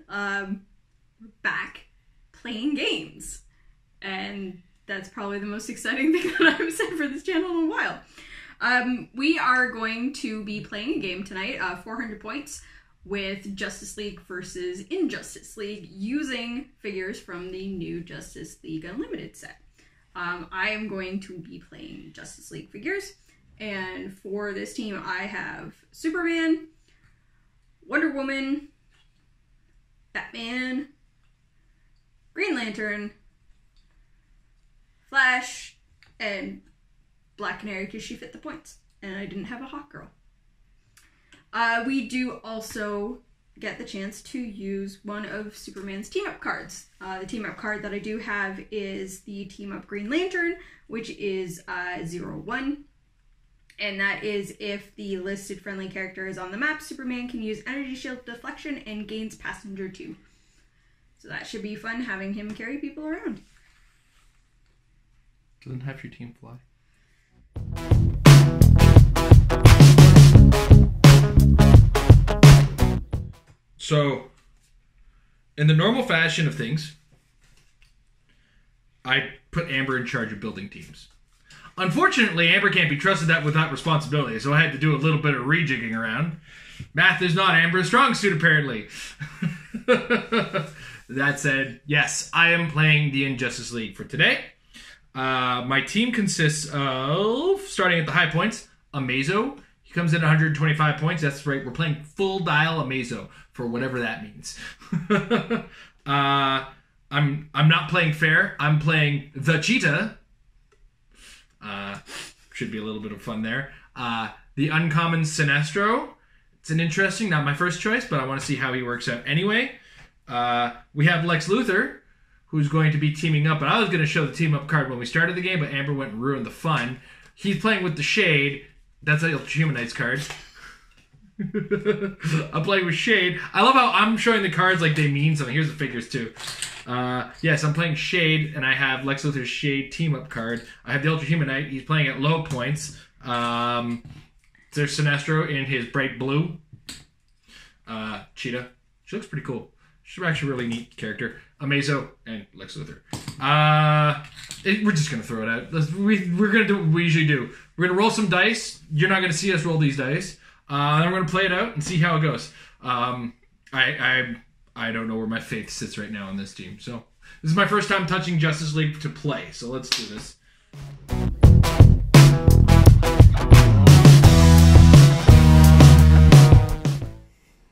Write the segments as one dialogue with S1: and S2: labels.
S1: We're back playing games. And that's probably the most exciting thing that I've said for this channel in a while. We are going to be playing a game tonight, 400 points, with Justice League versus Injustice League, using figures from the new Justice League Unlimited set. I am going to be playing Justice League figures, and for this team I have Superman, Wonder Woman, Batman, Green Lantern, Flash, and Black Canary because she fit the points, and I didn't have a Hawk Girl. We do also get the chance to use one of Superman's team-up cards. The team-up card that I do have is the team-up Green Lantern, which is 0-1. And that is if the listed friendly character is on the map, Superman can use Energy Shield Deflection and gains Passenger 2. So that should be fun, having him carry people around.
S2: Doesn't half your team fly? So, in the normal fashion of things, I put Amber in charge of building teams. Unfortunately, Amber can't be trusted that without responsibility, so I had to do a little bit of rejigging around. Math is not Amber's strong suit, apparently. That said, yes, I am playing the Injustice League for today. My team consists of, starting at the high points, Amazo. He comes in at 125 points. That's right, we're playing full dial Amazo, for whatever that means. I'm not playing fair. I'm playing the Cheetah. Should be a little bit of fun there. The uncommon Sinestro. It's an interesting, not my first choice, but I want to see how he works out anyway. We have Lex Luthor, who's going to be teaming up. And I was going to show the team up card when we started the game, but Amber went and ruined the fun. He's playing with the Shade. That's the Humanites card. I'm playing with Shade. I love how I'm showing the cards like they mean something. Here's the figures too. Yes, I'm playing Shade, and I have Lex Luthor's Shade team-up card. I have the Ultra Humanite. He's playing at low points. There's Sinestro in his bright blue. Cheetah. She looks pretty cool. She's actually a really neat character. Amazo and Lex Luthor. We're just going to throw it out. We're going to do what we usually do. We're going to roll some dice. You're not going to see us roll these dice. Then we're going to play it out and see how it goes. I don't know where my faith sits right now on this team. So this is my first time touching Justice League to play. So let's do this.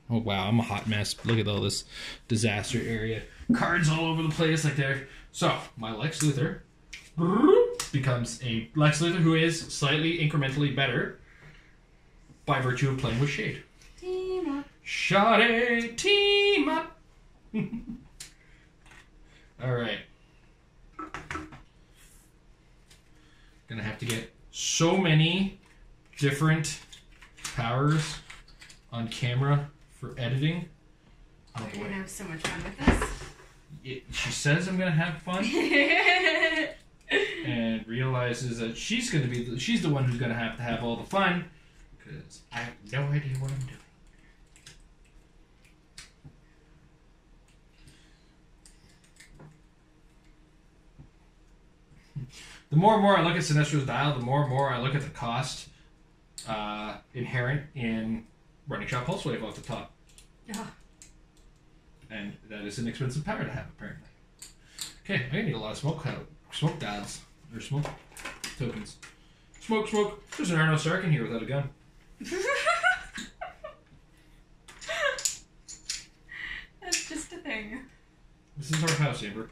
S2: Oh wow, I'm a hot mess. Look at all this disaster area. Cards all over the place like there. So my Lex Luthor becomes a Lex Luthor who is slightly incrementally better by virtue of playing with Shade.
S1: Team up.
S2: Shade, team up. Alright. Gonna have to get so many different powers on camera for editing.
S1: You're gonna have so much fun with this.
S2: She says I'm gonna have fun. And realizes that she's the one who's gonna have to have all the fun. Because I have no idea what I'm doing. The more and more I look at Sinestro's dial, the more and more I look at the cost inherent in running Shot Pulse Wave off the top.
S1: Oh.
S2: And that is an expensive power to have, apparently. Okay, I'm gonna need a lot of smoke dials. Or smoke tokens. Smoke, smoke. There's an Arno Stark in here without a gun.
S1: That's just a thing.
S2: This is our house, Amber.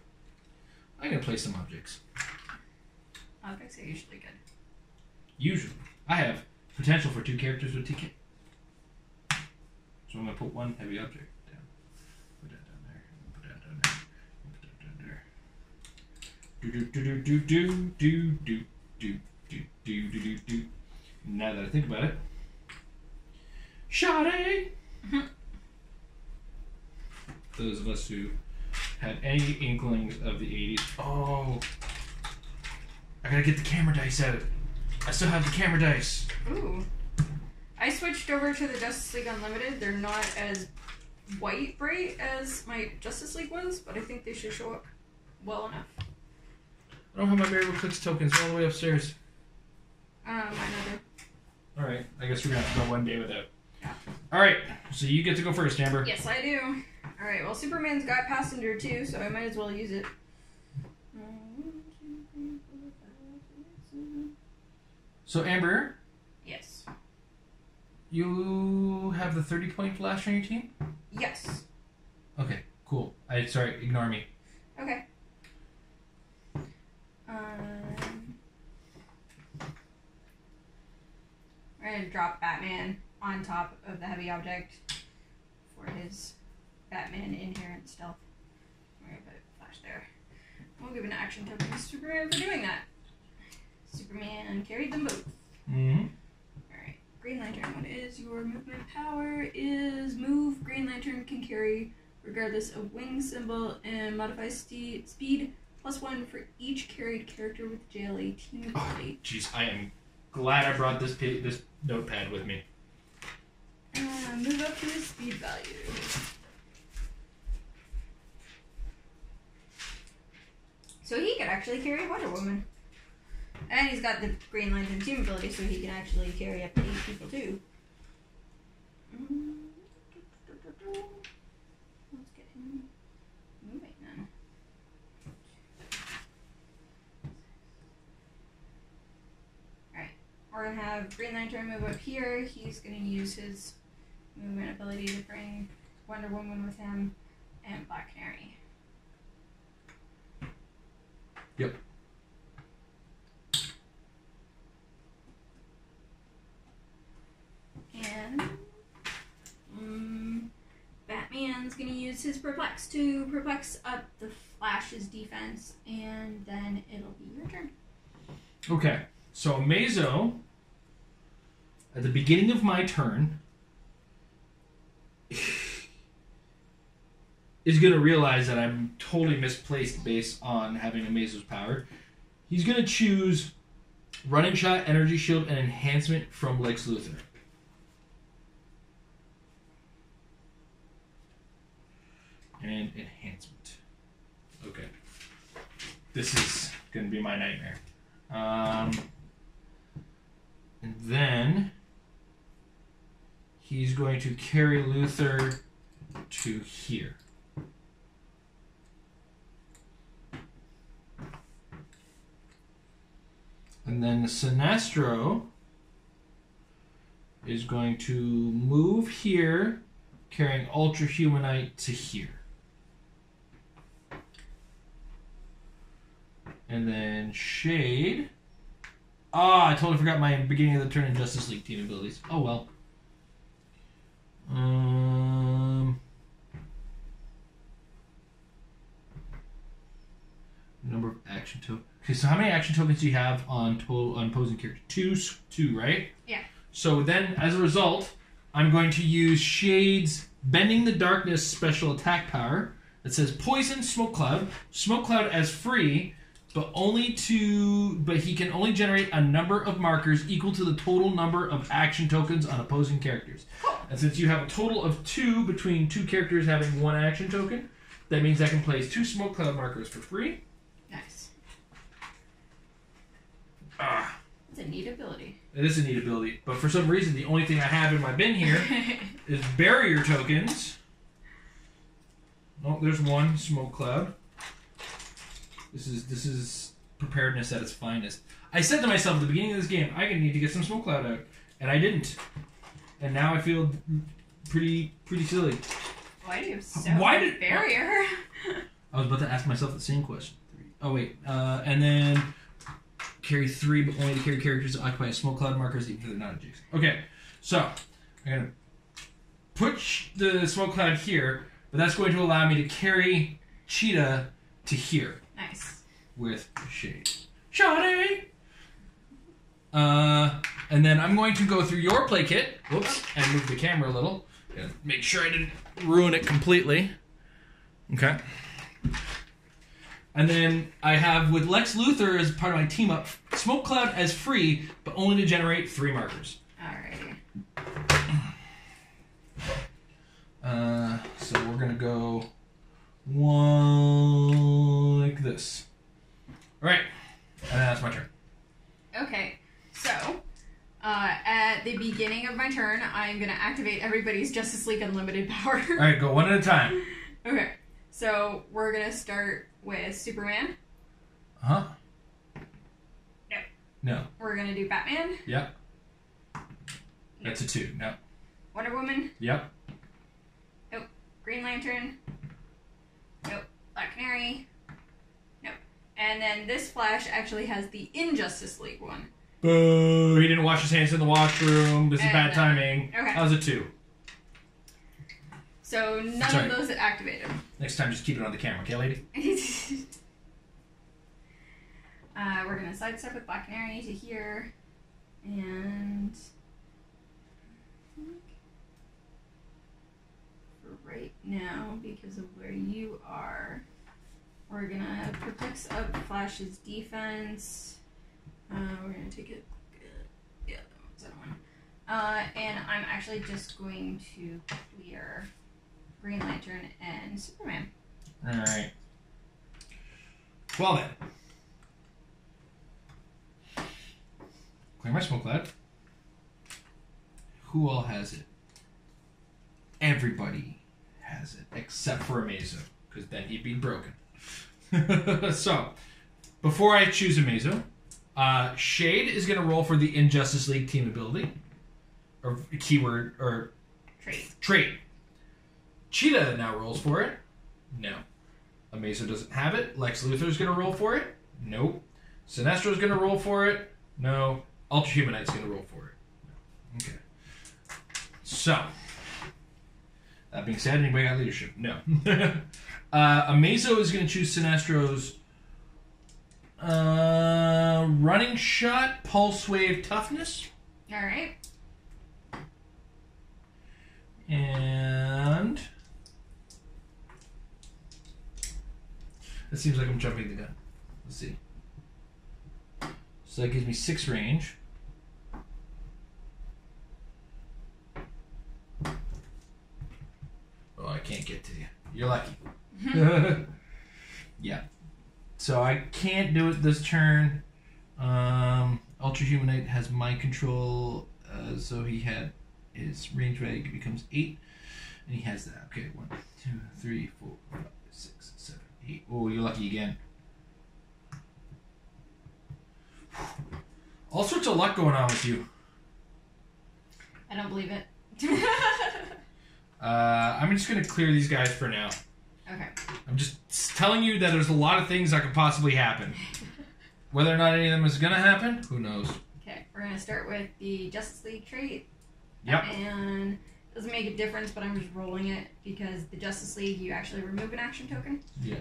S2: I'm gonna place some objects.
S1: Objects are usually good.
S2: Usually. I have potential for 2 characters with TK. So I'm gonna put 1 heavy object down. Put that down there. Put that down there. Put that down there. Do. Now that I think about it. Shawty! Those of us who had any inklings of the 80s. Oh! I gotta get the camera dice out. I still have the camera dice.
S1: Ooh. I switched over to the Justice League Unlimited. They're not as white bright as my Justice League ones, but I think they should show up well enough.
S2: I don't have my Heroclix tokens all the way upstairs.
S1: Mine either.
S2: Alright, I guess we're gonna have to go one day without.
S1: Yeah.
S2: Alright, so you get to go first, Amber.
S1: Yes, I do. Alright, well, Superman's got Passenger too, so I might as well use it. 1, 2, 3, 4, 5, 6, 7.
S2: So, Amber,
S1: Yes.
S2: you have the 30-point flash on your team?
S1: Yes.
S2: Okay, cool. Sorry, ignore me.
S1: Okay. We're going to drop Batman on top of the heavy object for his Batman inherent stealth. We're going to put Flash there. We'll give an action token to Superman for doing that. Superman carried them both.
S2: Mm-hmm.
S1: Alright. Green Lantern, what is your movement power? Is move. Green Lantern can carry regardless of wing symbol and modifies speed +1 for each carried character with JLA team ability.
S2: Jeez, I am glad I brought this notepad with me.
S1: Move up to his speed value. So he could actually carry Wonder Woman. And he's got the Green Lantern team ability, so he can actually carry up to 8 people too. Let's get him moving then. Alright, we're going to have Green Lantern move up here. He's going to use his movement ability to bring Wonder Woman with him and Black Canary.
S2: Yep.
S1: And Batman's gonna use his Perplex to perplex up the Flash's defense, and then it'll be your turn.
S2: Okay, so Amazo, at the beginning of my turn, is going to realize that I'm totally misplaced based on having Amazo's power. He's going to choose Running Shot, Energy Shield, and Enhancement from Lex Luthor. And Enhancement. Okay. This is going to be my nightmare. And then he's going to carry Luthor to here. And then Sinestro is going to move here, carrying Ultra Humanite to here. And then Shade. I totally forgot my beginning of the turn in Justice League team abilities. Oh well. Number of action tokens. Okay, so how many action tokens do you have on opposing character? Two, right?
S1: Yeah.
S2: So then, as a result, I'm going to use Shade's Bending the Darkness special attack power that says Poison Smoke Cloud. Smoke Cloud as free, but he can only generate a number of markers equal to the total number of action tokens on opposing characters.
S1: Cool.
S2: And since you have a total of 2 between 2 characters having 1 action token, that means I can place 2 Smoke Cloud markers for free.
S1: Nice. It's a neat ability.
S2: It is a neat ability, but for some reason, the only thing I have in my bin here is barrier tokens. Oh, there's 1 Smoke Cloud. This is preparedness at its finest. I said to myself at the beginning of this game, I'm gonna need to get some Smoke Cloud out, and I didn't. And now I feel pretty silly.
S1: Why do you have so much barrier?
S2: I was about to ask myself the same question. Oh wait, and then carry 3, but only to carry characters that occupy Smoke Cloud markers, even if they're not adjacent. Okay, so I'm gonna put the Smoke Cloud here, but that's going to allow me to carry Cheetah to here.
S1: Nice.
S2: With Shade. Shawty! And then I'm going to go through your play kit. Whoops. And move the camera a little. And make sure I didn't ruin it completely. Okay. And then I have, with Lex Luthor as part of my team up, Smoke Cloud as free, but only to generate 3 markers.
S1: Alrighty.
S2: gonna go one like this. All right, and that's my turn.
S1: Okay, so at the beginning of my turn, I'm gonna activate everybody's Justice League Unlimited power.
S2: All right, go one at a time.
S1: Okay, so we're gonna start with Superman.
S2: Huh?
S1: No.
S2: No.
S1: We're gonna do Batman.
S2: Yep. That's a 2. No.
S1: Wonder Woman.
S2: Yep.
S1: Nope. Green Lantern. Nope. Black Canary. Nope. And then this Flash actually has the Injustice League one.
S2: Boo! He didn't wash his hands in the washroom. This is bad timing.
S1: Okay.
S2: That was a 2.
S1: So none of those activated.
S2: Next time, just keep it on the camera, okay, lady?
S1: We're gonna sidestep with Black Canary to here, and for right now, because of where you are, we're gonna perplex up Flash's defense. We're gonna take it. Yeah, that one. And I'm actually just going to clear Green Lantern and Superman.
S2: All right. Well then. Clear my smoke cloud. Who all has it? Everybody has it, except for Amazo, because then he'd be broken. So, before I choose Amazo, Shade is going to roll for the Injustice League team ability, or keyword, or trait. Cheetah now rolls for it. No. Amazo doesn't have it. Lex Luthor's going to roll for it. Nope. Sinestro's going to roll for it. No. Ultrahumanite's going to roll for it. No. Okay. So, that being said, anybody got leadership? No. Amazo is going to choose Sinestro's running shot, pulse wave, toughness.
S1: All right.
S2: And it seems like I'm jumping the gun. Let's see. So that gives me 6 range. Oh, I can't get to you. You're lucky. Yeah. So I can't do it this turn. Ultrahumanite has mind control, so he had his range value becomes 8, and he has that. Okay, 1, 2, 3, 4, 5, 6, 7, 8. Oh, you're lucky again. All sorts of luck going on with you.
S1: I don't believe it.
S2: I'm just going to clear these guys for now.
S1: Okay.
S2: I'm just telling you that there's a lot of things that could possibly happen. Whether or not any of them is going to happen, who knows?
S1: Okay, we're going to start with the Justice League trait.
S2: Yep.
S1: And it doesn't make a difference, but I'm just rolling it because the Justice League, you actually remove an action token.
S2: Yeah.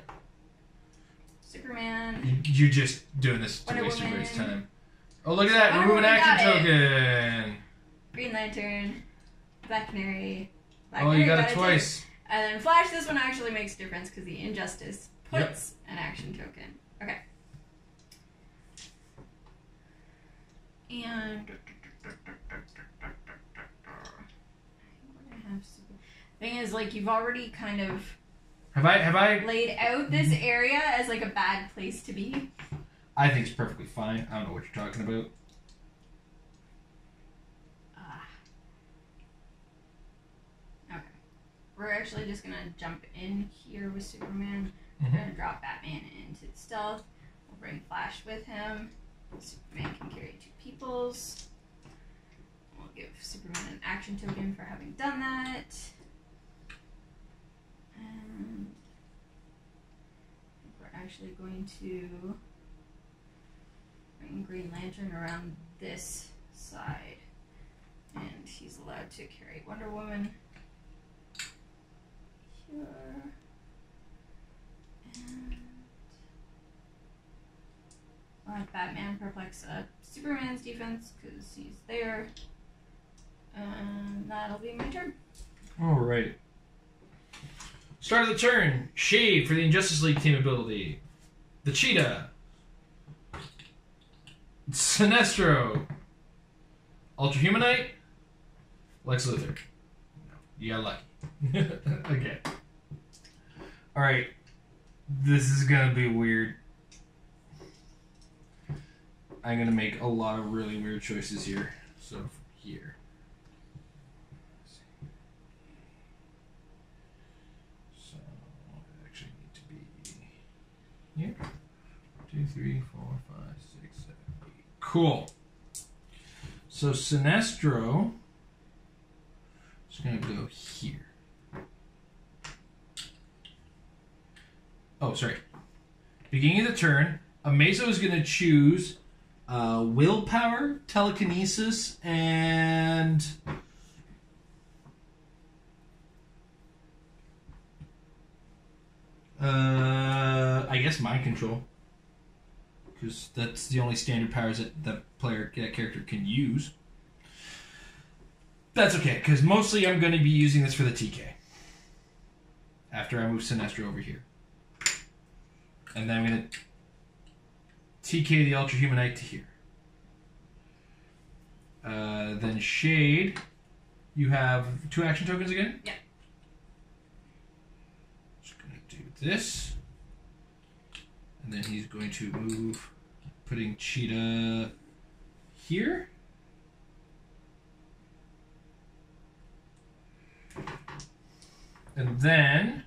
S1: Superman.
S2: You're just doing this to waste everybody's time. Oh, look at that. Remove an action token.
S1: Green Lantern. Black Canary. Black
S2: Oh,
S1: Canary
S2: you got it twice.
S1: And then Flash, this one actually makes a difference because the Injustice puts an action token. Okay. And thing is, like, you've already kind of
S2: have I
S1: laid out this area as like a bad place to be.
S2: I think it's perfectly fine. I don't know what you're talking about.
S1: Okay. We're actually just gonna jump in here with Superman. We're gonna drop Batman into stealth. We'll bring Flash with him. Superman can carry 2 peoples. We'll give Superman an action token for having done that. And we're actually going to bring Green Lantern around this side. And he's allowed to carry Wonder Woman here. And we'll have Batman perplex Superman's defense because he's there. And that'll be my turn.
S2: Alright. Start of the turn. Shade for the Injustice League team ability. The Cheetah. Sinestro. Ultrahumanite. Lex Luthor. No, you got lucky. Okay. Alright. This is gonna be weird. I'm gonna make a lot of really weird choices here. So, from here. So, I actually need to be here. 2, 3, 4, 5, 6, 7, 8. Cool. So, Sinestro is gonna go here. Oh, sorry. Beginning of the turn, Amazo is going to choose willpower, telekinesis, and I guess mind control, because that's the only standard powers that character can use. That's okay, because mostly I'm going to be using this for the TK after I move Sinestro over here. And then I'm going to TK the Ultra Humanite to here. Then Shade, you have 2 action tokens again?
S1: Yeah.
S2: Just going to do this. And then he's going to move, putting Cheetah here. And then,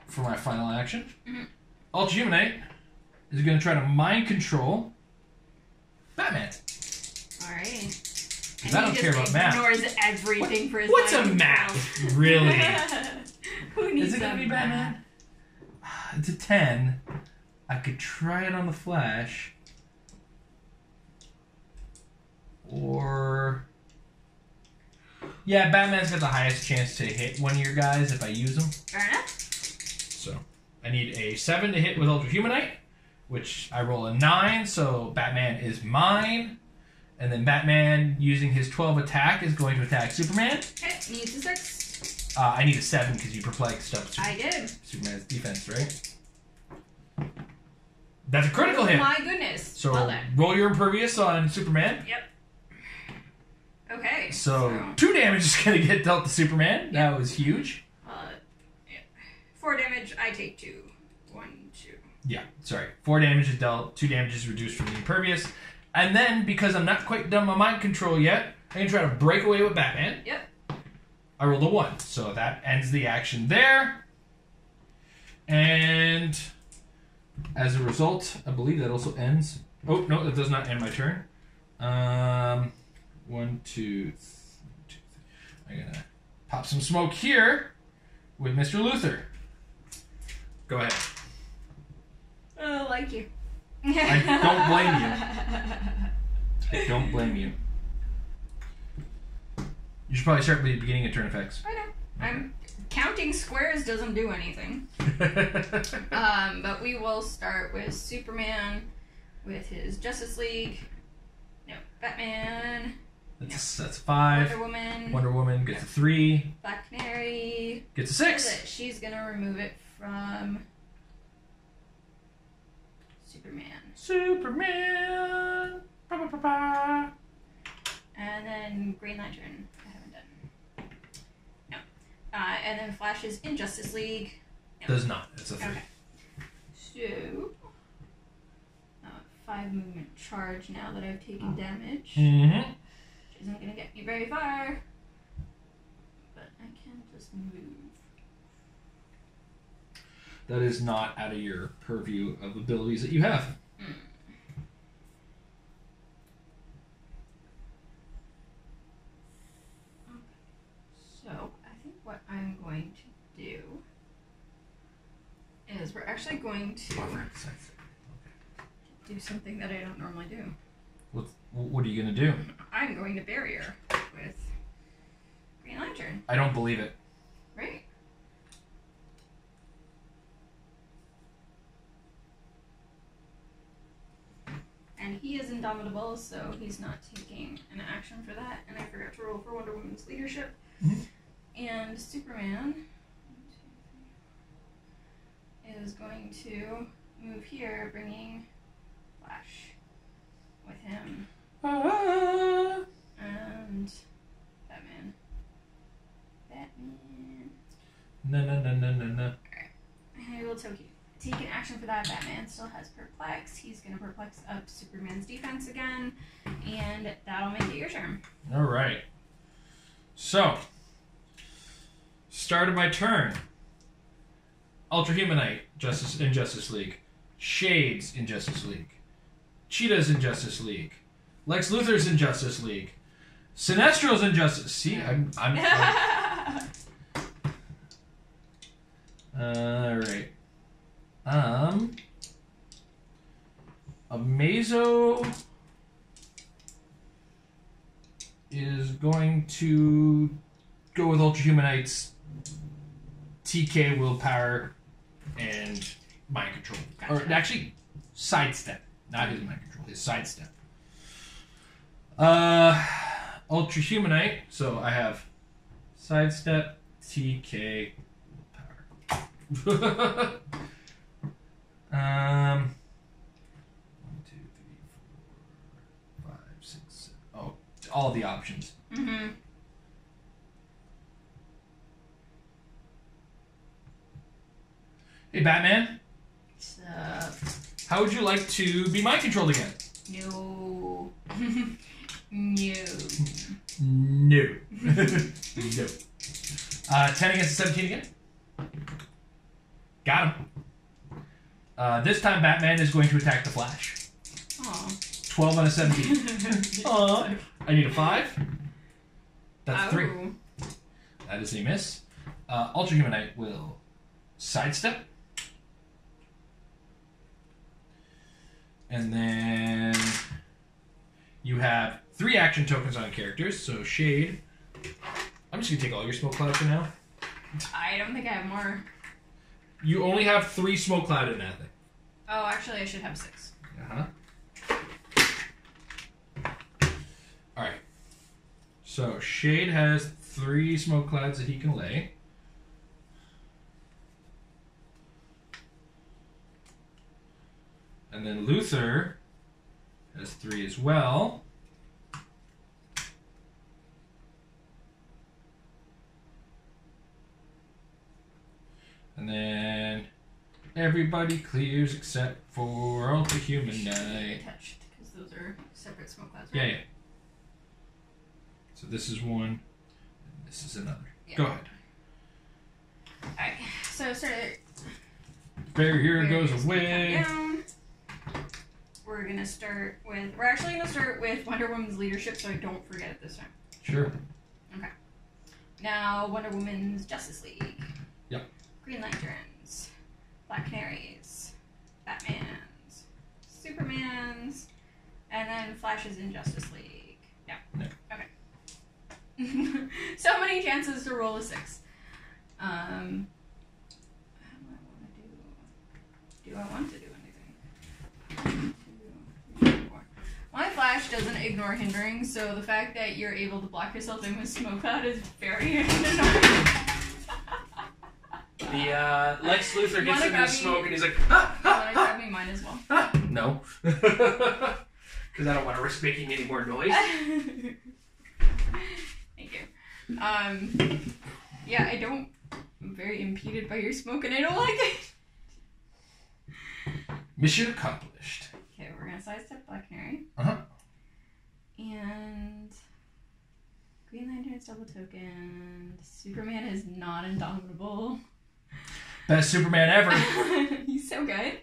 S2: for my final action, Ultra Humanite is going to try to mind control Batman.
S1: Alright.
S2: I don't care about math.
S1: Ignores everything for his
S2: What's a
S1: mind
S2: math? Really?
S1: Who needs
S2: Is it going to be
S1: math?
S2: Batman? It's a 10. I could try it on the Flash. Or... yeah, Batman's got the highest chance to hit one of your guys if I use him.
S1: Fair enough.
S2: So, I need a 7 to hit with Ultra Humanite, which I roll a 9, so Batman is mine. And then Batman, using his 12 attack, is going to attack Superman.
S1: Okay, needs a 6.
S2: I need a 7 because you perplexed up
S1: I did.
S2: Superman's defense, right? That's a critical hit.
S1: Oh my goodness.
S2: So,
S1: well then.
S2: roll your impervious on Superman.
S1: Yep. Okay.
S2: So 2 damage is going to get dealt to Superman. That was huge.
S1: Yeah. 4 damage, I take 2. 1, 2.
S2: Yeah, sorry. 4 damage is dealt, 2 damage is reduced from the impervious. And then, because I'm not quite done my mind control yet, I'm going to try to break away with Batman.
S1: Yep.
S2: I rolled a 1, so that ends the action there. And as a result, I believe that also ends... oh, no, that does not end my turn. 1, 2, 3. I'm going to pop some smoke here with Mr. Luther. Go ahead.
S1: Oh, like you.
S2: I don't blame you. I don't blame you. You should probably start with the beginning of turn effects.
S1: I know. I'm counting squares doesn't do anything. But we will start with Superman with his Justice League. No, Batman.
S2: That's 5.
S1: Wonder Woman.
S2: Wonder Woman gets a 3.
S1: Black Canary.
S2: Gets a 6.
S1: She's gonna remove it from Superman.
S2: Superman. Ba, ba, ba, ba.
S1: And then Green Lantern. I haven't done. No. And then Flash is in Justice League. No.
S2: Does not. It's a 3.
S1: Okay. So, 5 movement charge now that I've taken damage.
S2: Mm-hmm.
S1: Which isn't going to get me very far. But I can just move.
S2: That is not out of your purview of abilities that you have.
S1: So, I think what I'm going to do is we're actually going to do something that I don't normally do.
S2: What are you going to do?
S1: I'm going to barrier with Green Lantern.
S2: I don't believe it.
S1: Right? And he is indomitable, so he's not taking an action for that. And I forgot to roll for Wonder Woman's leadership.
S2: Mm-hmm.
S1: And Superman is going to move here, bringing Flash with him. And Batman.
S2: No.
S1: Alright. He will take an action for that. Batman still has Perplex. He's going to Perplex up Superman's defense again. And that'll make it your turn.
S2: Alright. So, start of my turn. Ultrahumanite in Justice League. Shades in Justice League. Cheetah's in Justice League. Lex Luthor's in Justice League. Sinestro's in Justice... See, I'm alright. Amazo is going to go with Ultrahumanite's TK willpower and mind control.
S1: Gotcha.
S2: Or actually, sidestep. Not his mind control, his sidestep. Ultrahumanite, so I have sidestep, TK, willpower. 1, 2, 3, 4, 5, 6, 7. Oh, all the options.
S1: Mm-hmm.
S2: Hey, Batman.
S1: What's up?
S2: How would you like to be mind controlled again?
S1: No. No.
S2: No. No. 10 against 17 again. Got him. This time Batman is going to attack the Flash.
S1: Aw.
S2: 12 out of 17. Aw. I need a 5. That's 3. That is a miss. Ultrahumanite will sidestep. And then you have 3 action tokens on characters. So Shade. I'm just going to take all your smoke cloud for now.
S1: I don't think I have more.
S2: You only have 3 smoke cloud in that thing.
S1: Oh, actually, I should have 6.
S2: Alright. So Shade has 3 smoke clouds that he can lay. And then Luthor has 3 as well. And then everybody clears except for Ultrahumanite.
S1: Touched, because those are separate smoke clouds,
S2: Yeah,
S1: right?
S2: yeah. So this is one, and this is another.
S1: Yeah.
S2: Go ahead.
S1: Alright, so start it.
S2: Barrier goes
S1: Barrier's
S2: away.
S1: gonna come down. We're actually gonna start with Wonder Woman's leadership, so I don't forget it this time.
S2: Sure.
S1: Okay. Now, Wonder Woman's Justice League.
S2: Yep.
S1: Green Lanterns. Black Canaries. Batman's. Superman's. And then Flash's in Justice League. Yeah.
S2: No.
S1: Okay. So many chances to roll a 6. How do I want to do? Do I want to do anything? 1, 2, 3, 4. My Flash doesn't ignore hindering, so the fact that you're able to block yourself in with smoke cloud is very annoying.
S2: The Lex Luthor gets into the smoke and he's like,
S1: Want to grab me mine as well?
S2: No. Because I don't want to risk making any more noise.
S1: Thank you. Yeah, I'm very impeded by your smoke and I don't like it.
S2: Mission accomplished.
S1: Okay, we're gonna sidestep Black Canary.
S2: Uh-huh.
S1: And Green Lantern's double token. Superman is not indomitable.
S2: Best Superman ever.
S1: He's so good.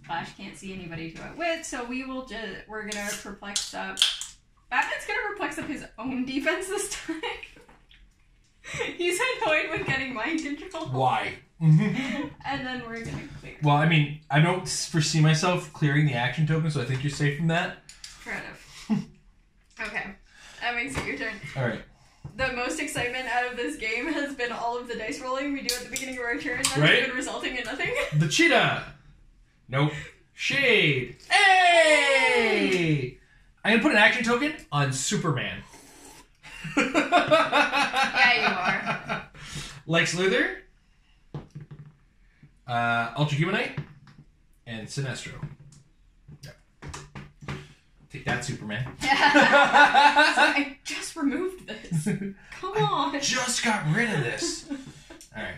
S1: Flash can't see anybody to outwit, so we're gonna perplex up. Batman's gonna perplex up his own defense this time. He's annoyed with getting mind control.
S2: Why?
S1: And then we're gonna clear.
S2: Well, I mean, I don't foresee myself clearing the action token, so I think you're safe from that.
S1: Fair enough. Okay, that makes it your turn.
S2: Alright.
S1: The most excitement out of this game has been all of the dice rolling we do at the beginning of our turn. That's
S2: Right?
S1: been resulting in nothing.
S2: The cheetah! Nope. Shade! Hey! I'm gonna put an action token on Superman.
S1: Yeah, you are.
S2: Lex Luthor, Ultrahumanite, and Sinestro. Yep. Take that, Superman.
S1: I just removed this. Come on.
S2: Just got rid of this. Alright.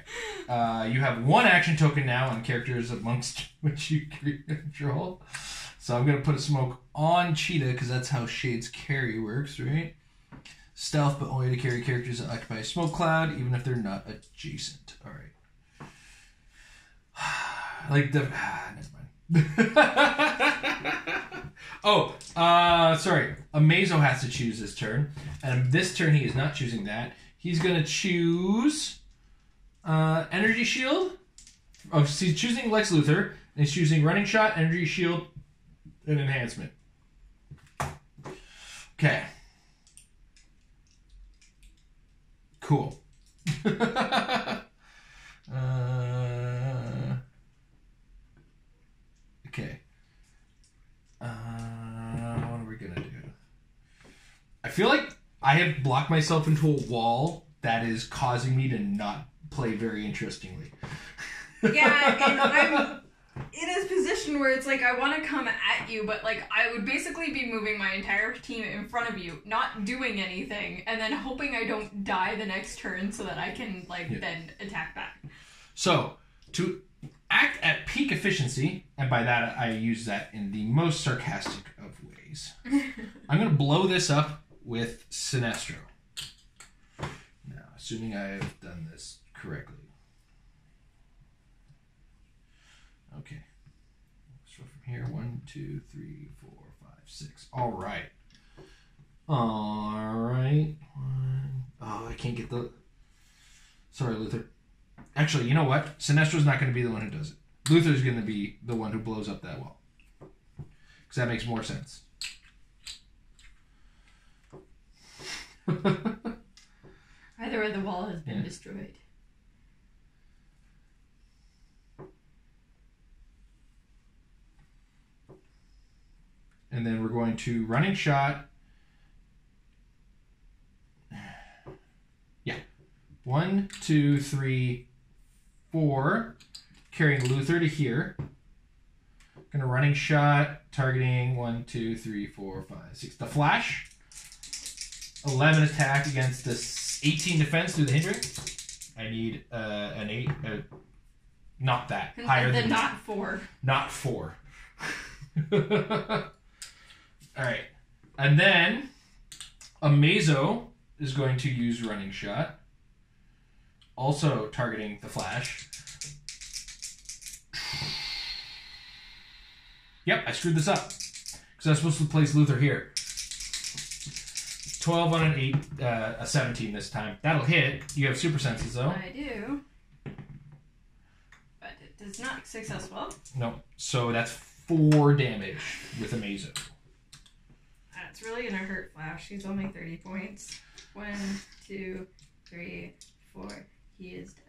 S2: You have one action token now on characters amongst which you control. So I'm going to put a smoke on Cheetah because that's how Shade's carry works, right? Stealth, but only to carry characters that occupy a smoke cloud, even if they're not adjacent. Alright. Like the... never mind. Sorry. Amazo has to choose this turn. And this turn he is not choosing that. He's going to choose... Energy Shield. Oh, so he's choosing Lex Luthor. And he's choosing Running Shot, Energy Shield, and Enhancement. Okay. Cool. Okay. What are we gonna do? I feel like I have blocked myself into a wall that is causing me to not play very interestingly.
S1: Yeah, and I'm in this position where it's like I want to come at you, but like I would basically be moving my entire team in front of you, not doing anything, and then hoping I don't die the next turn so that I can then attack back. So, to act at peak efficiency, and by that I use that in the most sarcastic of ways, I'm going to blow this up with Sinestro. Now, assuming I have done this correctly. Okay. So from here, 1, 2, 3, 4, 5, 6. All right. All right. Oh, I can't get the... Sorry, Luthor. Actually, you know what? Sinestro's not going to be the one who does it. Luthor's going to be the one who blows up that wall. Because that makes more sense. Either way, the wall has been destroyed.
S2: And then we're going to Running Shot. Yeah. 1, 2, 3, 4. Carrying Luthor to here. Gonna Running Shot, targeting 1, 2, 3, 4, 5, 6. The Flash. 11 attack against this 18 defense through the hindering. I need an 8. Not that. Higher than
S1: not 4.
S2: Not 4. Alright. And then Amazo is going to use Running Shot. Also targeting the Flash. Yep, I screwed this up. Because I was supposed to place Luthor here. 12 on an 8, a 17 this time. That'll hit. You have super senses though.
S1: I do. But it does not successful.
S2: No. So that's 4 damage with Amazo.
S1: That's really gonna hurt Flash. He's only 30 points. 1, 2, 3, 4. He is dead.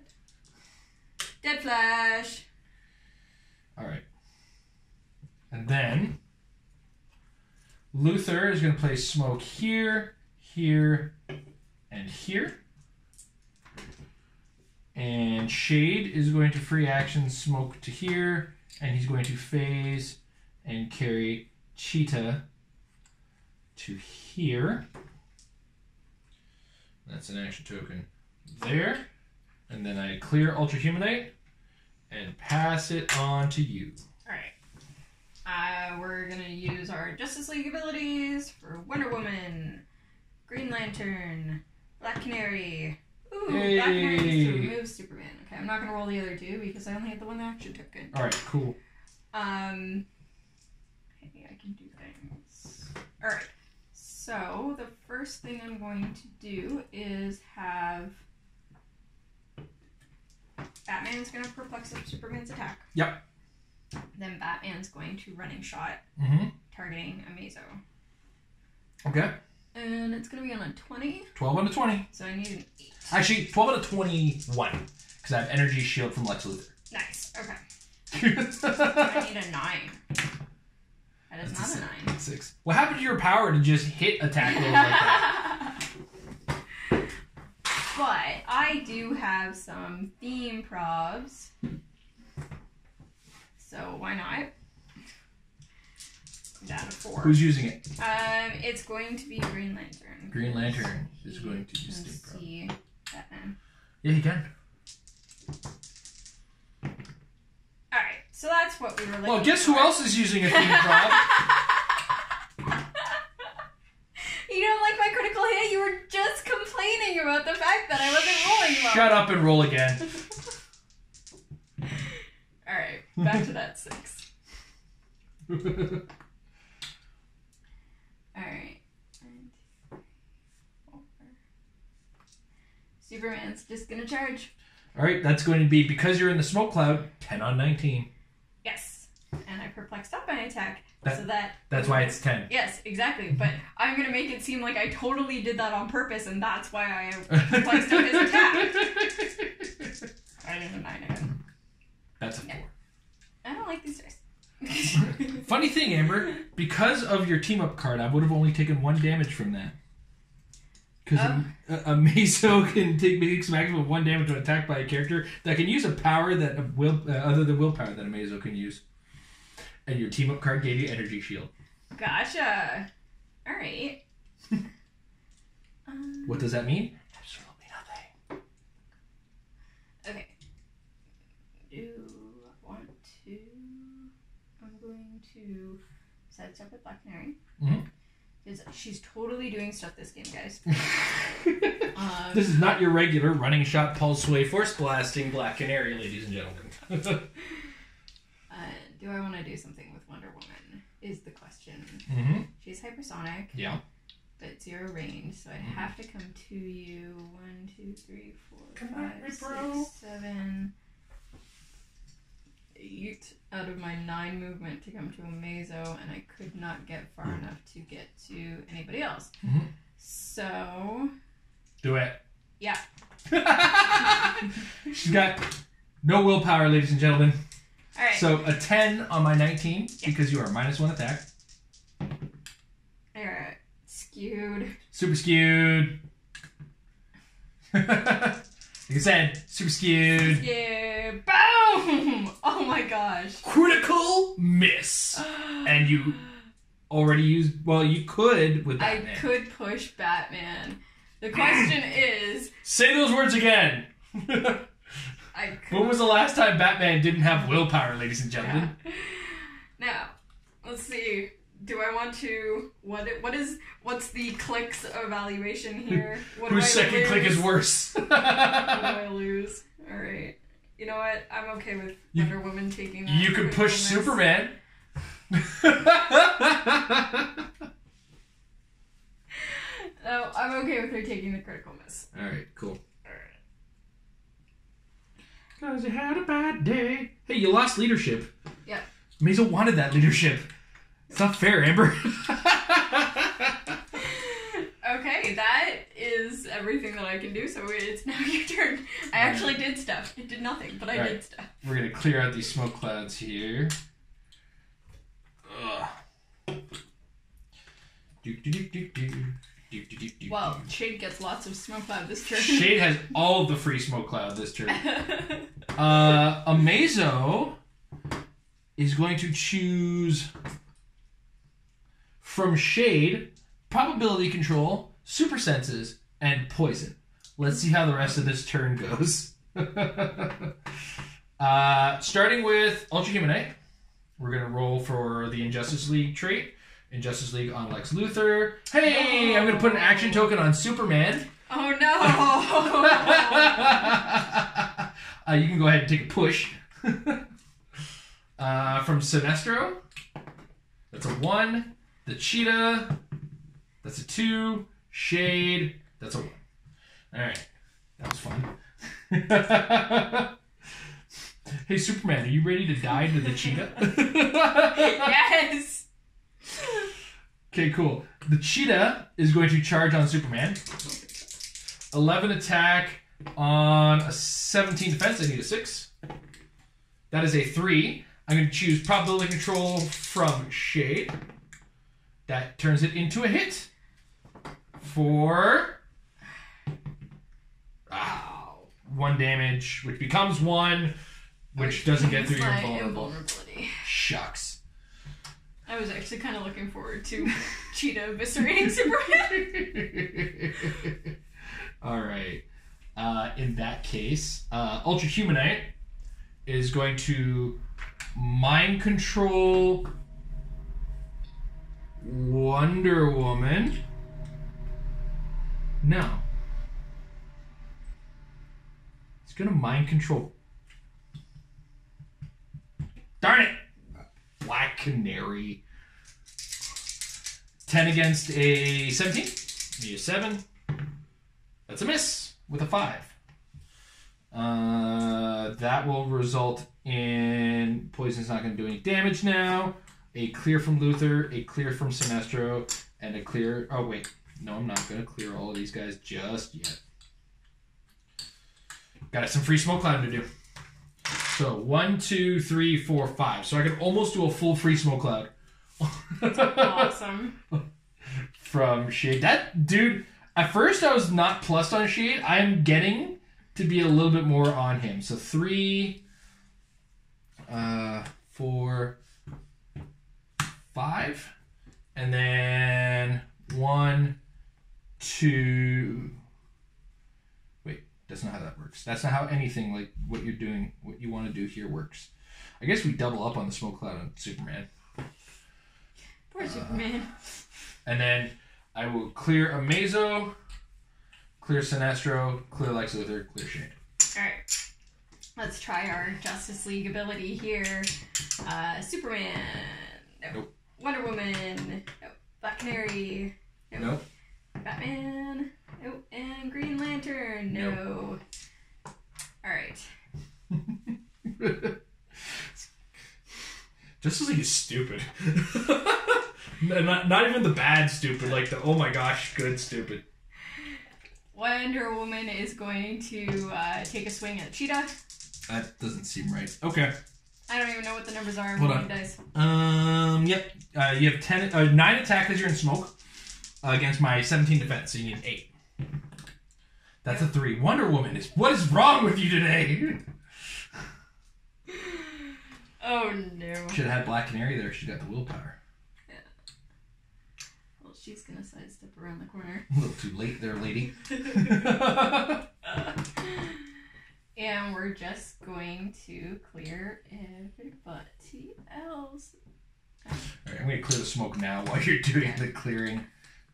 S1: Dead Flash!
S2: Alright. And then Luthor is going to place smoke here, here, and here. And Shade is going to free action smoke to here, and he's going to phase and carry Cheetah to here. That's an action token there. And then I clear Ultra Humanite and pass it on to you.
S1: Alright. We're gonna use our Justice League abilities for Wonder Woman, Green Lantern, Black Canary. Ooh,
S2: hey.
S1: Black Canary needs to remove Superman. Okay, I'm not gonna roll the other 2 because I only have the 1 action token.
S2: Alright, cool.
S1: Hey, I can do things. Alright, so the first thing I'm going to do is have Batman's gonna perplex up Superman's attack.
S2: Yep.
S1: Then Batman's going to Running Shot, targeting Amazo.
S2: Okay.
S1: And it's going to be on a 20.
S2: 12 on a 20.
S1: So I need an 8.
S2: Actually, 12 on a 21. Because I have Energy Shield from Lex Luthor.
S1: Nice. Okay. I need a 9. That is
S2: That's
S1: not a 9.
S2: 6. What happened to your power to just hit attack rolls like that?
S1: But I do have some theme probs. So why not? down to 4.
S2: Who's using it?
S1: It's going to be Green Lantern.
S2: Green Lantern is going to use Stink Prop.
S1: See Batman.
S2: Yeah, he can.
S1: Alright, so that's what we were looking for.
S2: Well, guess who else is using a Stink Prop?
S1: You don't like my critical hit? You were just complaining about the fact that I wasn't rolling well.
S2: Shut up and roll again.
S1: Alright, back to that 6. Alright. Superman's just gonna charge.
S2: Alright, that's going to be, because you're in the smoke cloud, 10 on 19.
S1: Yes. And I perplexed up my attack.
S2: That's why it's 10.
S1: Yes, exactly. But I'm going to make it seem like I totally did that on purpose, and that's why I perplexed up his attack. I did a 9 again.
S2: That's a 4.
S1: I don't like these dice.
S2: Funny thing, Amber, because of your team up card, I would have only taken 1 damage from that. Because a Meso can makes maximum 1 damage when attacked by a character that can use a power that other than willpower that a Meso can use. And your team up card gave you energy shield.
S1: Gotcha. All right.
S2: What does that mean? Absolutely nothing.
S1: Okay. I'm going to set up with Black Canary.
S2: Mm-hmm.
S1: Because she's totally doing stuff this game, guys.
S2: This is not your regular running shot, pulse wave, force blasting Black Canary, ladies and gentlemen.
S1: Do I want to do something with Wonder Woman? Is the question.
S2: Mm-hmm.
S1: She's hypersonic.
S2: Yeah.
S1: But 0 range, so I'd have to come to you. 1, 2, 3, 4, 5, 6, 7, 8 out of my 9 movement to come to a Meso, and I could not get far enough to get to anybody else.
S2: Mm-hmm.
S1: So...
S2: Do it.
S1: Yeah.
S2: She's got no willpower, ladies and gentlemen.
S1: All right.
S2: So a 10 on my 19, because you are -1 attack.
S1: Alright. Skewed.
S2: Super skewed. Like I said, super skewed.
S1: Yeah. Boom! Oh my gosh.
S2: Critical miss. And you already used... Well, you could with Batman.
S1: I could push Batman. The question is...
S2: Say those words again. When was the last time Batman didn't have willpower, ladies and gentlemen?
S1: Yeah. Now, let's see. Do I want to... What's the Clix evaluation here?
S2: Whose second click is worse?
S1: What do I lose? Alright. You know what? I'm okay with Wonder Woman taking that.
S2: You could push Superman.
S1: No, I'm okay with her taking the critical miss.
S2: Alright, cool. Because you had a bad day. Hey, you lost leadership.
S1: Yep.
S2: Meso wanted that leadership. It's not fair, Amber.
S1: Okay, that is everything that I can do, so it's now your turn. I actually did stuff. It did nothing, but I did stuff.
S2: We're going to clear out these smoke clouds here.
S1: Well, Shade gets lots of smoke cloud this turn.
S2: Shade has all of the free smoke cloud this turn. Meso is going to choose from Shade, probability control, super senses, and poison. Let's see how the rest of this turn goes. Starting with Ultra Human A, we're going to roll for the Injustice League trait. Injustice League on Lex Luthor. Hey, no. I'm going to put an action token on Superman.
S1: Oh no!
S2: You can go ahead and take a push. From Sinestro, that's a 1. The Cheetah, that's a 2. Shade, that's a 1. Alright, that was fun. Hey, Superman, are you ready to die to the Cheetah?
S1: Yes!
S2: Okay, cool. The Cheetah is going to charge on Superman. 11 attack on a 17 defense. I need a 6. That is a 3. I'm going to choose probability control from Shade. That turns it into a hit. For 1 damage, which becomes 1, which doesn't get through your vulnerability. Shucks.
S1: I was actually kind of looking forward to Cheetah eviscerating Superman.
S2: Alright. In that case, Ultra Humanite is going to mind control Wonder Woman. No. He's going to mind control. Darn it! Black Canary. 10 against a 17. Need a 7. That's a miss with a 5. That will result in Poison's not going to do any damage now. A clear from Luther, a clear from Sinestro, and a clear... Oh, wait. No, I'm not going to clear all of these guys just yet. Got some free smoke cloud to do. So, 1, 2, 3, 4, 5. So I can almost do a full free smoke cloud.
S1: Awesome.
S2: From Shade. That, dude, at first I was not plussed on Shade. I am getting to be a little bit more on him. So 3, 4, 5. And then 1, 2... Wait, that's not how that works. That's not how anything like what you're doing, what you want to do here works. I guess we double up on the smoke cloud on Superman.
S1: Poor Superman.
S2: And then I will clear Amazo, clear Sinestro, clear Lex Luthor, clear Shade.
S1: Alright. Let's try our Justice League ability here. Superman. No.
S2: Nope.
S1: Wonder Woman. Nope. Black Canary. Nope.
S2: Nope.
S1: Batman. Nope. And Green Lantern. No.
S2: Nope.
S1: Alright.
S2: Justice League is stupid. not even the bad stupid, like the oh my gosh good stupid.
S1: Wonder Woman is going to take a swing at Cheetah.
S2: That doesn't seem right. Okay.
S1: I don't even know what the numbers are.
S2: Hold on.
S1: Dice.
S2: Yep. You have 9 attack because you're in smoke against my 17 defense, so you need 8. That's a 3. Wonder Woman is. What is wrong with you today?
S1: Oh no.
S2: Should have had Black Canary there. She got the willpower.
S1: Yeah. Well, she's gonna sidestep around the corner.
S2: A little too late there, lady.
S1: And we're just going to clear everybody else.
S2: Alright, I'm going to clear the smoke now while you're doing the clearing.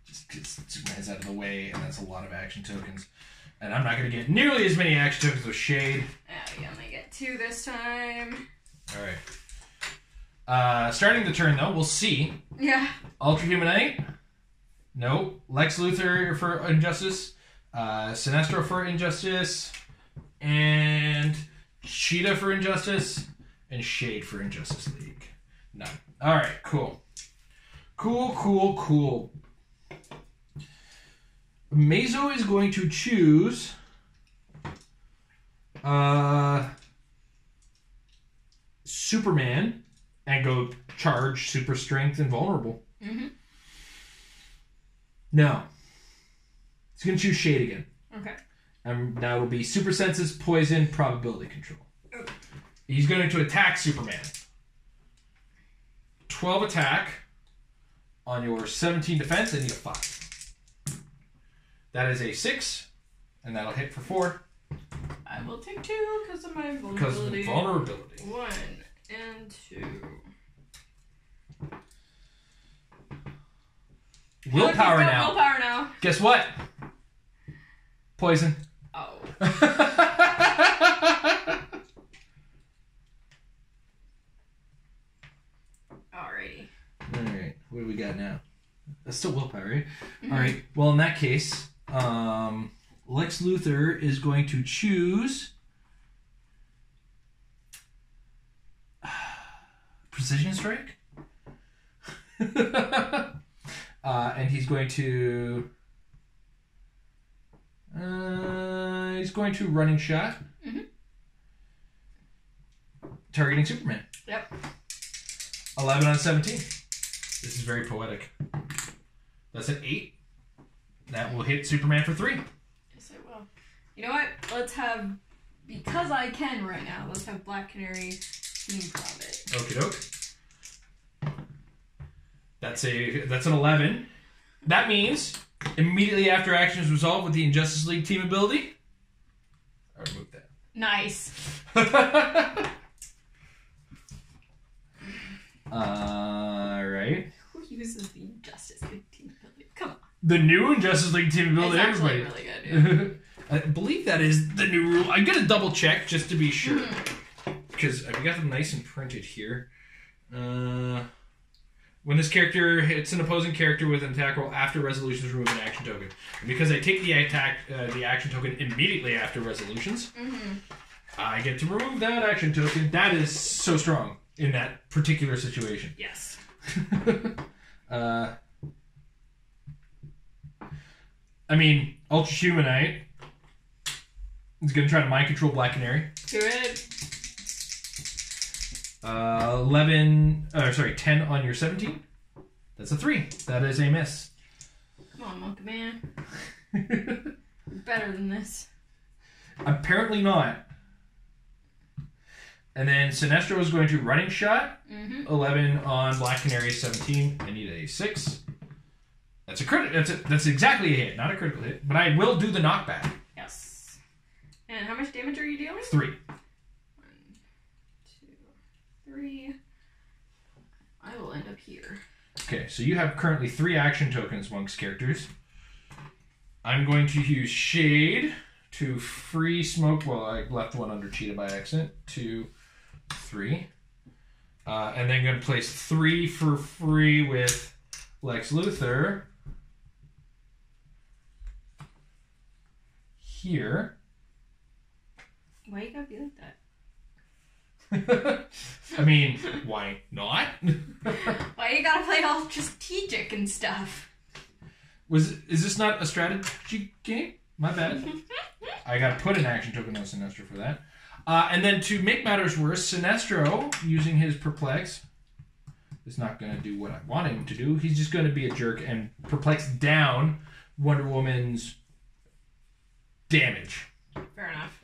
S2: Just because Superman's out of the way, and that's a lot of action tokens. And I'm not going to get nearly as many action tokens with Shade.
S1: We only get 2 this time.
S2: Alright. Starting the turn, though, we'll see.
S1: Yeah.
S2: Ultra Humanite. Nope. Lex Luthor for Injustice. Sinestro for Injustice. And Cheetah for Injustice. And Shade for Injustice League. None. Alright, cool. Cool. Mazo is going to choose Superman and go charge, super strength, and vulnerable.
S1: Mm-hmm.
S2: No. He's going to choose Shade again.
S1: Okay.
S2: And now it'll be super senses, poison, probability control.
S1: Okay.
S2: He's going to attack Superman. 12 attack on your 17 defense. I need a 5. That is a 6, and that'll hit for 4.
S1: I will take 2 because of my vulnerability.
S2: Because of the vulnerability.
S1: 1 and 2.
S2: Willpower
S1: He's got
S2: now.
S1: Willpower now.
S2: Guess what? Poison.
S1: Oh. Alrighty.
S2: Alright, what do we got now? That's still willpower, right?
S1: Mm-hmm.
S2: Alright, well in that case, Lex Luthor is going to choose Precision Strike. And he's going to running shot.
S1: Mm-hmm.
S2: Targeting Superman.
S1: Yep.
S2: 11 on 17. This is very poetic. That's an 8. That will hit Superman for 3.
S1: Yes, I will. You know what? Let's have, because I can right now, let's have Black Canary Steam Prob it.
S2: Okie doke. That's an 11. That means immediately after action is resolved with the Injustice League team ability, I remove that.
S1: Nice.
S2: Alright.
S1: Who uses the Injustice League team ability? Come on.
S2: The new Injustice League team ability,
S1: It's actually
S2: everybody.
S1: really good.
S2: I believe that is the new rule. I'm going to double check just to be sure. Because I've got them nice and printed here. When this character hits an opposing character with an attack roll after resolutions, remove an action token. And because I take the action token immediately after resolutions, I get to remove that action token. That is so strong in that particular situation.
S1: Yes.
S2: I mean, Ultra Humanite is going to try to mind control Black Canary.
S1: Do it.
S2: 10 on your 17. That's a 3. That is a miss.
S1: Come on, Monkey Man. You're better than this.
S2: Apparently not. And then Sinestro is going to running shot. 11 on Black Canary, 17. I need a 6. That's a crit. That's exactly a hit, not a critical hit. But I will do the knockback.
S1: Yes. And how much damage are you dealing?
S2: 3.
S1: 1, 2, 3. I will end up here.
S2: Okay, so you have currently 3 action tokens amongst characters. I'm going to use Shade to free Smoke. Well, I left one under Cheetah by accident. 2, 3. And then going to place 3 for free with Lex Luthor. Here.
S1: Why you gotta be like that?
S2: I mean, why not?
S1: Why you gotta play all strategic and stuff?
S2: Is this not a strategy game? My bad. I gotta put an action token on Sinestro for that. And then to make matters worse, Sinestro, using his Perplex, is not gonna do what I want him to do. He's just gonna be a jerk and Perplex down Wonder Woman's damage.
S1: Fair enough.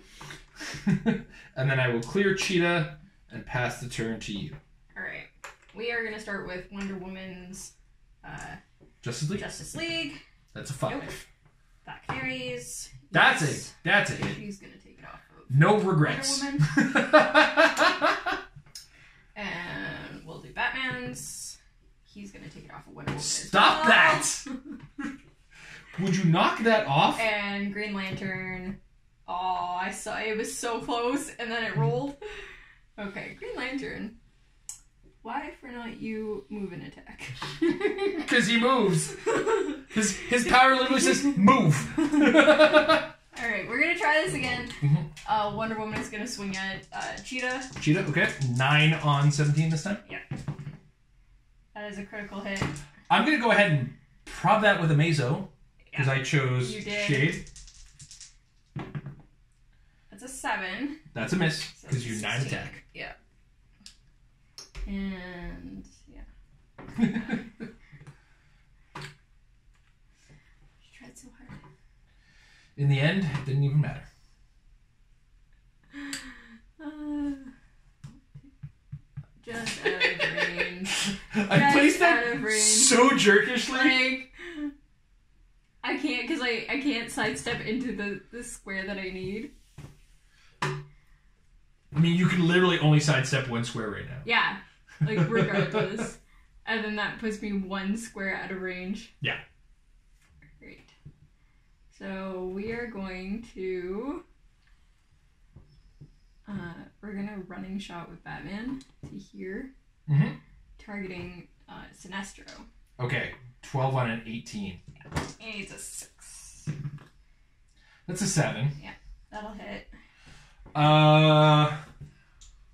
S2: And then I will clear Cheetah and pass the turn to you.
S1: Alright. We are gonna start with Wonder Woman's
S2: Justice League?
S1: Justice League.
S2: That's a 5.
S1: Nope. Black Canaries.
S2: That's
S1: Yes.
S2: a hit.
S1: She's gonna take it off of
S2: No regrets.
S1: Wonder Woman. And we'll do Batman's. He's gonna take it off of Wonder Woman.
S2: Stop that! Would you knock that off?
S1: And Green Lantern. Oh, I saw it was so close, and then it rolled. Okay, Green Lantern. Why for not you move and attack?
S2: Because he moves. His power literally says move.
S1: Alright, we're gonna try this again. Wonder Woman is gonna swing at Cheetah.
S2: Cheetah, okay. 9 on 17 this time.
S1: Yeah. That is a critical hit.
S2: I'm going to go ahead and prob that with a Mazo. Because I chose
S1: You did.
S2: Shade.
S1: That's a 7.
S2: That's a miss.
S1: So
S2: Because you're 9
S1: 16.
S2: attack.
S1: Yeah. And, yeah. She tried so hard.
S2: In the end, it didn't even matter.
S1: Just out of range.
S2: I placed
S1: out
S2: that
S1: of range.
S2: so jerkishly.
S1: Like, I can't, because I can't sidestep into the square that I need.
S2: I mean, you can literally only sidestep 1 square right now.
S1: Yeah. Like, regardless. And then that puts me 1 square out of range.
S2: Yeah.
S1: Great. So we are going to... we're going to running shot with Batman to here. Targeting Sinestro.
S2: Okay. 12 on an 18.
S1: Yeah. And it's a 6.
S2: That's a 7.
S1: Yeah. That'll hit.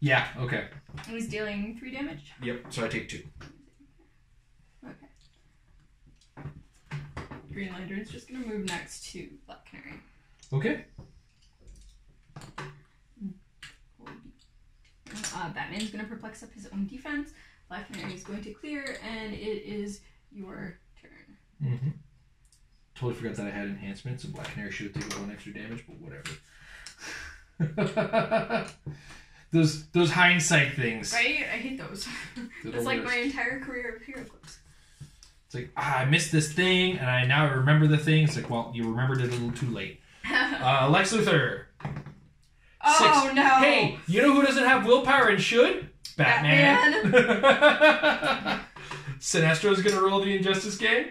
S2: Yeah, okay.
S1: And he's dealing 3 damage.
S2: Yep, so I take 2.
S1: Okay. Green Lantern's just gonna move next to Black Canary.
S2: Okay.
S1: Batman's gonna perplex up his own defense. Black Canary is going to clear, and it is your turn.
S2: Totally forgot that I had enhancements, so Black Canary should have taken 1 extra damage, but whatever. Those hindsight things.
S1: Right? I hate those. That's like my entire career of Heroclix.
S2: like, I missed this thing, and I now remember the thing. It's like, well, you remembered it a little too late. Lex Luthor.
S1: Oh,
S2: 6.
S1: no.
S2: Hey, you know who doesn't have willpower and should? Batman. Sinestro's going to roll the Injustice Gang.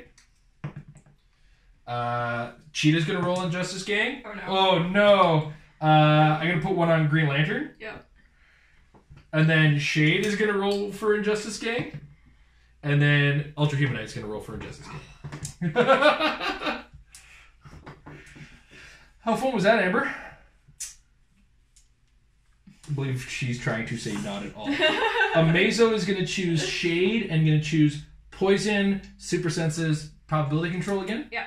S2: Cheetah's going to roll Injustice Gang.
S1: Oh, no.
S2: Oh, no. I'm going to put one on Green Lantern.
S1: Yep.
S2: And then Shade is going to roll for Injustice Gang. And then Ultra Humanite's going to roll for Injustice Gang. How fun was that, Amber? I believe she's trying to say not at all. Amazo is going to choose Shade and going to choose Poison, Super Senses, Probability Control again.
S1: Yeah.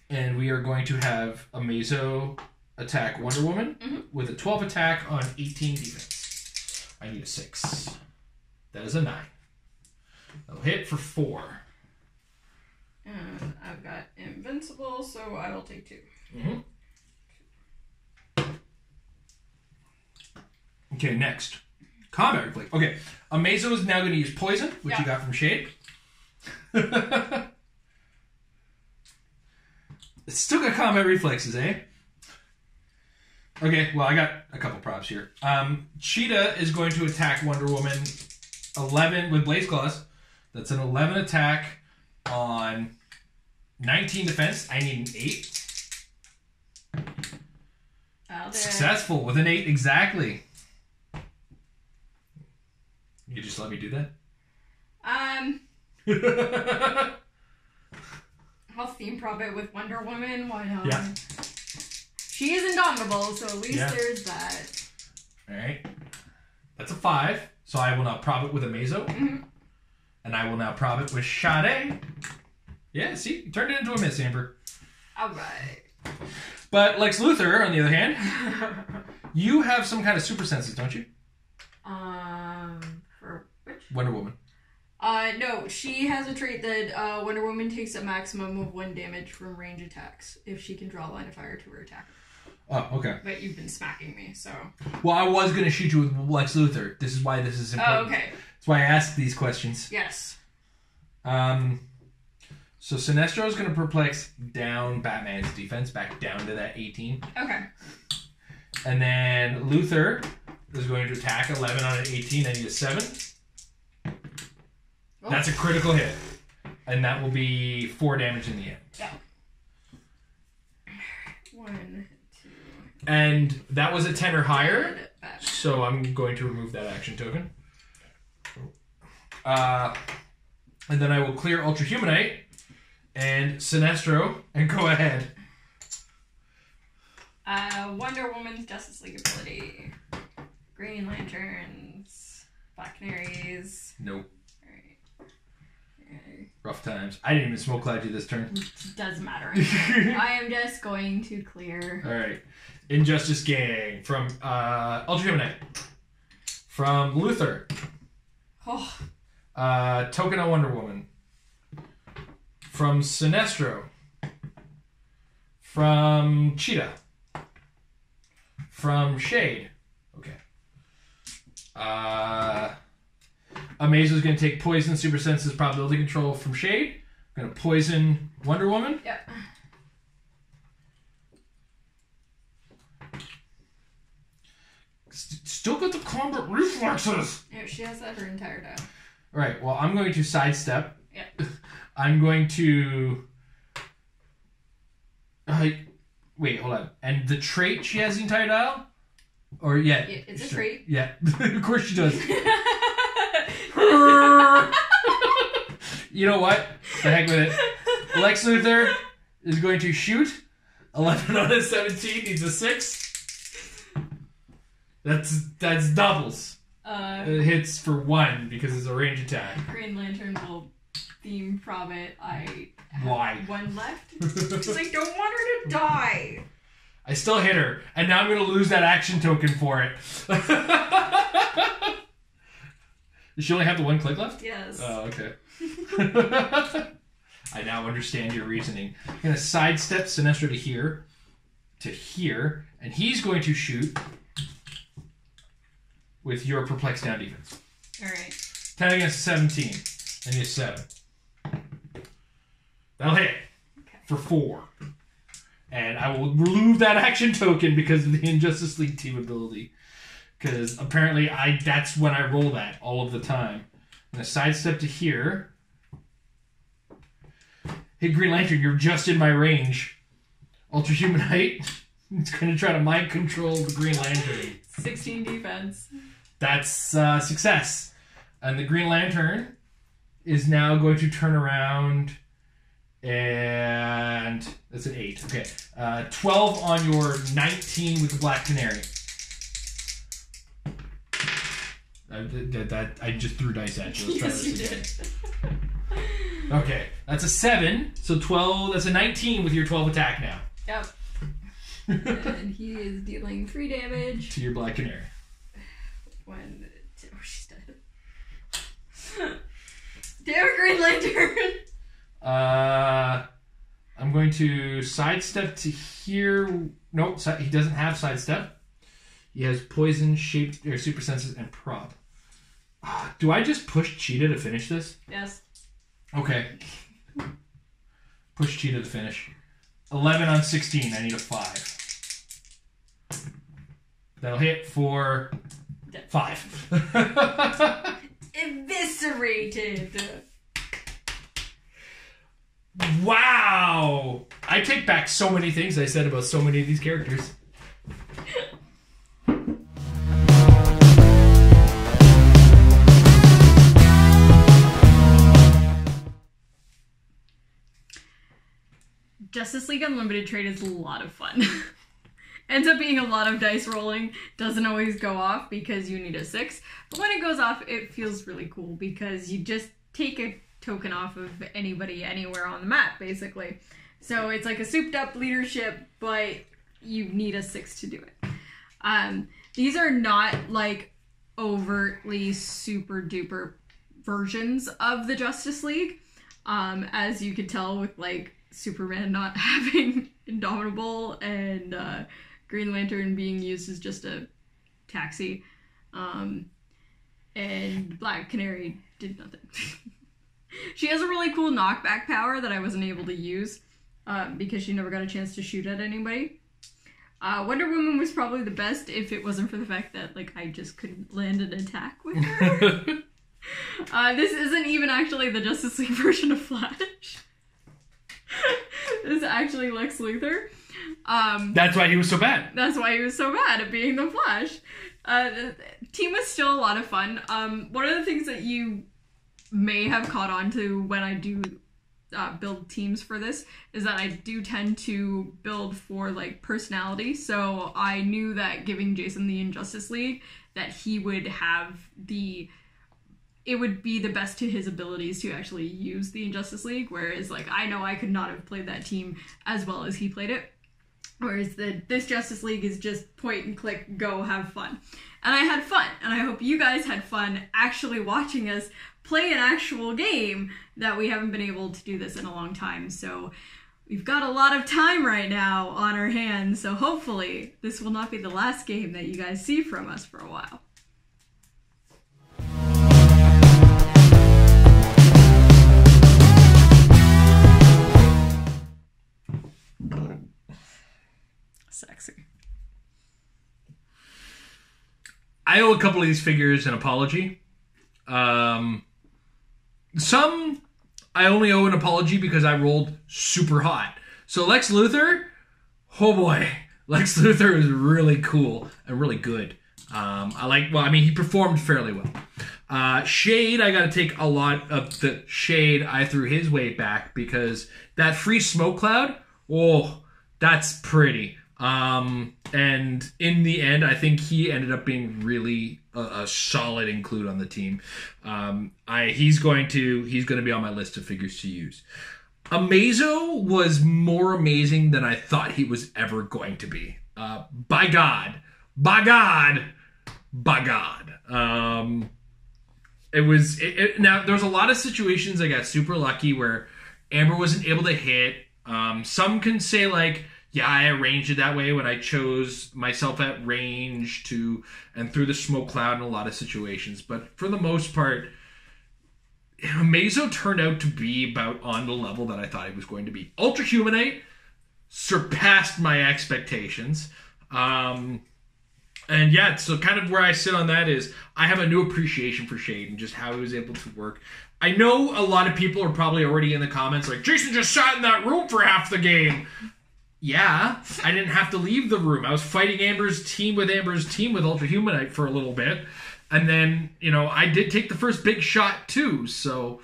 S2: And we are going to have Amazo attack Wonder Woman with a 12 attack on 18 defense. I need a 6. That is a 9. That'll hit for 4.
S1: And I've got Invincible, so I will take 2.
S2: Okay, next. Combat Reflex. Okay, Amazo is now going to use Poison, which you got from Shade. It's still got Combat Reflexes, eh? Okay, well, I got a couple props here. Cheetah is going to attack Wonder Woman 11 with Blaze Claws. That's an 11 attack on 19 defense. I need an 8. Successful with an 8, exactly. You just let me do that?
S1: I'll theme prop it with Wonder Woman. Why not?
S2: Yeah.
S1: She is indomitable, so at least there's that.
S2: Alright. That's a 5. So I will now prop it with Amazo. And I will now prop it with Sade. Yeah, see? You turned it into a miss, Amber.
S1: Alright.
S2: But Lex Luthor, on the other hand, you have some kind of super senses, don't you?
S1: For which?
S2: Wonder Woman.
S1: No, she has a trait that Wonder Woman takes a maximum of 1 damage from range attacks if she can draw a line of fire to her attacker.
S2: Oh, okay.
S1: But you've been smacking me, so...
S2: Well, I was going to shoot you with Lex Luthor. This is why this is important.
S1: Oh, okay.
S2: That's why I asked these questions.
S1: Yes.
S2: So Sinestro is going to perplex down Batman's defense, back down to that 18.
S1: Okay.
S2: And then Luthor is going to attack 11 on an 18. I need a 7. Oh. That's a critical hit. And that will be 4 damage in the end.
S1: Yeah. 1, 2...
S2: And that was a 10 or higher. So I'm going to remove that action token. And then I will clear Ultra Humanite and Sinestro and go ahead.
S1: Wonder Woman's Justice League ability. Green Lanterns. Black Canaries.
S2: Nope.
S1: Alright.
S2: Rough times. I didn't even smoke cloud you this turn.
S1: It doesn't matter anymore. I am just going to clear.
S2: Alright. Injustice Gang from Ultra Humanite. From Luthor.
S1: Oh.
S2: Token on Wonder Woman. From Sinestro. From Cheetah. From Shade. Okay. Amazo's going to take Poison, Super Senses, Probability Control from Shade. I'm going to poison Wonder Woman.
S1: Yep.
S2: Still got the combat reflexes.
S1: Yeah, she has that her entire time.
S2: Alright, well, I'm going to sidestep.
S1: Yeah.
S2: I'm going to... wait, hold on. And the trait she has the entire dial? Or, yeah.
S1: It's a trait.
S2: Yeah, of course she does. You know what? The heck with it. Lex Luthor is going to shoot. 11 on a 17 needs a 6. That's doubles. It hits for 1 because it's a range attack.
S1: Green Lantern will theme from it. I have
S2: Why?
S1: 1 left. Because I don't want her to die.
S2: I still hit her, and now I'm going to lose that action token for it. Does she only have the 1 click left?
S1: Yes.
S2: Oh, okay. I now understand your reasoning. I'm going to sidestep Sinestro to here, and he's going to shoot with your perplexed down defense.
S1: Alright.
S2: 10 against 17. And you 7. That'll hit
S1: Okay.
S2: for 4. And I will remove that action token because of the Injustice League team ability. Because apparently that's when I roll that all of the time. I'm going to sidestep to here. Hey, Green Lantern, you're just in my range. Ultra Human Height. It's going to try to mind control the Green Lantern.
S1: 16 defense.
S2: That's success. And the Green Lantern is now going to turn around and... That's an 8. Okay. 12 on your 19 with the Black Canary. I just threw dice at you. Let's try this again. Okay. That's a 7. So 12... That's a 19 with your 12 attack now.
S1: Yep. And he is dealing 3 damage.
S2: To your Black Canary.
S1: She's dead. Damn Green Lantern!
S2: I'm going to sidestep to here. Nope, he doesn't have sidestep. He has poison, shape, or super senses, and prop. Do I just push Cheetah to finish this?
S1: Yes.
S2: Okay. Push Cheetah to finish. 11 on 16. I need a 5. That'll hit for 5.
S1: Eviscerated.
S2: Wow! I take back so many things I said about so many of these characters.
S1: Justice League Unlimited trade is a lot of fun. Ends up being a lot of dice rolling. Doesn't always go off because you need a 6. But when it goes off, it feels really cool because you just take a token off of anybody anywhere on the map, basically. So it's like a souped up leadership, but you need a 6 to do it. These are not like overtly super duper versions of the Justice League. As you could tell with like Superman not having Indomitable and Green Lantern being used as just a taxi. And Black Canary did nothing. She has a really cool knockback power that I wasn't able to use because she never got a chance to shoot at anybody. Wonder Woman was probably the best if it wasn't for the fact that like I just couldn't land an attack with her. This isn't even actually the Justice League version of Flash. This is actually Lex Luthor.
S2: That's why he was so bad.
S1: That's why he was so bad at being the Flash. The team was still a lot of fun. One of the things that you may have caught on to when I do build teams for this is that I do tend to build for like personality. So I knew that giving Jason the Injustice League, that he would have it would be the best to his abilities to actually use the Injustice League, whereas like I know I could not have played that team as well as he played it. Whereas this Justice League is just point and click, go have fun. And I had fun, and I hope you guys had fun actually watching us play an actual game that we haven't been able to do this in a long time. So we've got a lot of time right now on our hands, so hopefully this will not be the last game that you guys see from us for a while. Sexy.
S2: I owe a couple of these figures an apology. Some I only owe an apology because I rolled super hot. So Lex Luthor, oh boy, Lex Luthor is really cool and really good. He performed fairly well. Shade, I gotta take a lot of the shade I threw his way back because that free smoke cloud, oh, that's pretty. And in the end, I think he ended up being really a solid include on the team. He's going to be on my list of figures to use. Amazo was more amazing than I thought he was ever going to be. By God. Now, there's a lot of situations I got super lucky where Amber wasn't able to hit. Some can say like, yeah, I arranged it that way when I chose myself at range and through the smoke cloud in a lot of situations. But for the most part, Amazo turned out to be about on the level that I thought he was going to be. Ultra Humanite surpassed my expectations. And yeah, so kind of where I sit on that is I have a new appreciation for Shade and just how he was able to work. I know a lot of people are probably already in the comments like, Jason just sat in that room for half the game. Yeah, I didn't have to leave the room. I was fighting Amber's team with Ultra Humanite for a little bit. And then, I did take the first big shot too. So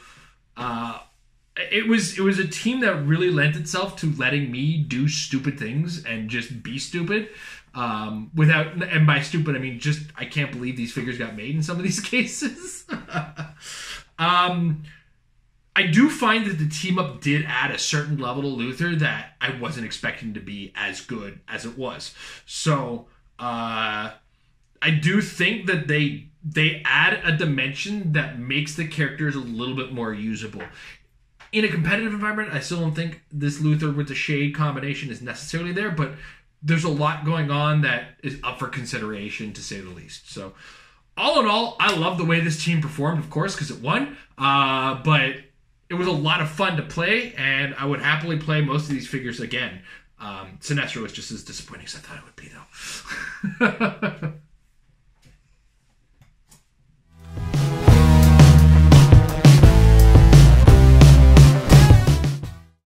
S2: it was a team that really lent itself to letting me do stupid things and just be stupid. And by stupid, I mean just I can't believe these figures got made in some of these cases. I do find that the team up did add a certain level to Luther that I wasn't expecting to be as good as it was. So I do think that they add a dimension that makes the characters a little bit more usable. In a competitive environment, I still don't think this Luther with the Shade combination is necessarily there, but there's a lot going on that is up for consideration, to say the least. So, all in all, I love the way this team performed, of course, because it won. But it was a lot of fun to play, and I would happily play most of these figures again. Sinestro was just as disappointing as I thought it would be, though.